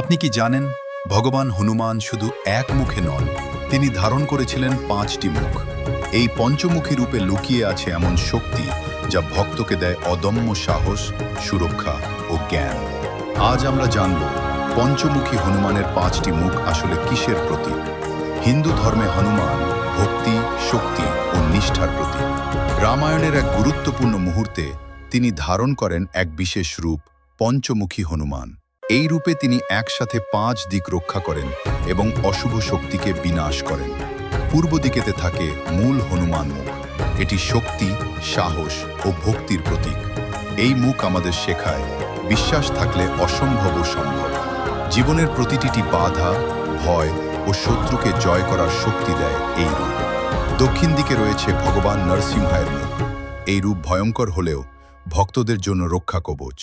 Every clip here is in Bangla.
আপনি কি জানেন ভগবান হনুমান শুধু এক মুখে নন, তিনি ধারণ করেছিলেন 5টি মুখ। এই পঞ্চমুখী রূপে লুকিয়ে আছে এমন শক্তি যা ভক্তকে দেয় অদম্য সাহস, সুরক্ষা ও জ্ঞান। আজ আমরা জানব পঞ্চমুখী হনুমানের 5টি মুখ আসলে কিসের প্রতীক। হিন্দু ধর্মে হনুমান ভক্তি, শক্তি ও নিষ্ঠার প্রতীক। রামায়ণের এক গুরুত্বপূর্ণ মুহূর্তে তিনি ধারণ করেন এক বিশেষ রূপ, পঞ্চমুখী হনুমান। এই রূপে তিনি একসাথে 5 দিক রক্ষা করেন এবং অশুভ শক্তিকে বিনাশ করেন। পূর্ব দিকেতে থাকে মূল হনুমান মুখ। এটি শক্তি, সাহস ও ভক্তির প্রতীক। এই মুখ আমাদের শেখায় বিশ্বাস থাকলে অসম্ভবও সম্ভব। জীবনের প্রতিটি বাধা, ভয় ও শত্রুকে জয় করার শক্তি দেয় এই রূপ। দক্ষিণ দিকে রয়েছে ভগবান নরসিংহের মুখ। এই রূপ ভয়ঙ্কর হলেও ভক্তদের জন্য রক্ষা কবচ।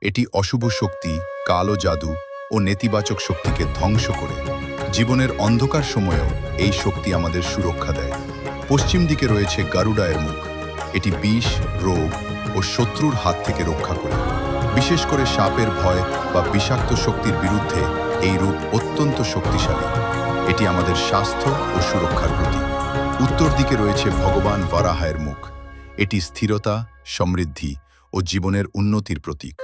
এটি অশুভ শক্তি, কালো জাদু ও নেতিবাচক শক্তিকে ধ্বংস করে। জীবনের অন্ধকার সময়েও এই শক্তি আমাদের সুরক্ষা দেয়। পশ্চিম দিকে রয়েছে গরুড়ের মুখ। এটি বিষ, রোগ ও শত্রুর হাত থেকে রক্ষা করে। বিশেষ করে সাপের ভয় বা বিষাক্ত শক্তির বিরুদ্ধে এই রূপ অত্যন্ত শক্তিশালী। এটি আমাদের স্বাস্থ্য ও সুরক্ষার প্রতীক। উত্তর দিকে রয়েছে ভগবান বরাহের মুখ। এটি স্থিরতা, সমৃদ্ধি ও জীবনের উন্নতির প্রতীক।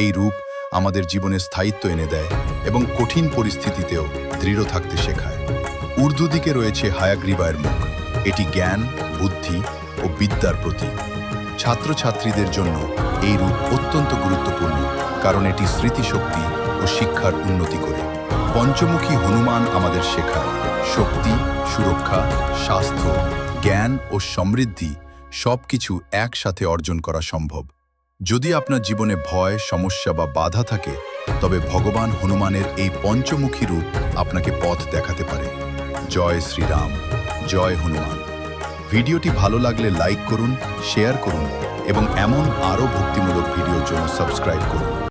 এই রূপ আমাদের জীবনে স্থায়িত্ব এনে দেয় এবং কঠিন পরিস্থিতিতেও দৃঢ় থাকতে শেখায়। ঊর্ধ্ব দিকে রয়েছে হায়াগ্রীবের মুখ। এটি জ্ঞান, বুদ্ধি ও বিদ্যার প্রতীক। ছাত্রছাত্রীদের জন্য এই রূপ অত্যন্ত গুরুত্বপূর্ণ, কারণ এটি স্মৃতিশক্তি ও শিক্ষার উন্নতি করে। পঞ্চমুখী হনুমান আমাদের শেখায় শক্তি, সুরক্ষা, স্বাস্থ্য, জ্ঞান ও সমৃদ্ধি সবকিছু একসাথে অর্জন করা সম্ভব। যদি আপনার জীবনে ভয়, সমস্যা বা বাধা থাকে, তবে ভগবান হনুমানের এই পঞ্চমুখী রূপ আপনাকে পথ দেখাতে পারে। জয় শ্রীরাম, জয় হনুমান। ভিডিওটি ভালো লাগলে লাইক করুন, শেয়ার করুন এবং এমন আরও ভক্তিমূলক ভিডিওর জন্য সাবস্ক্রাইব করুন।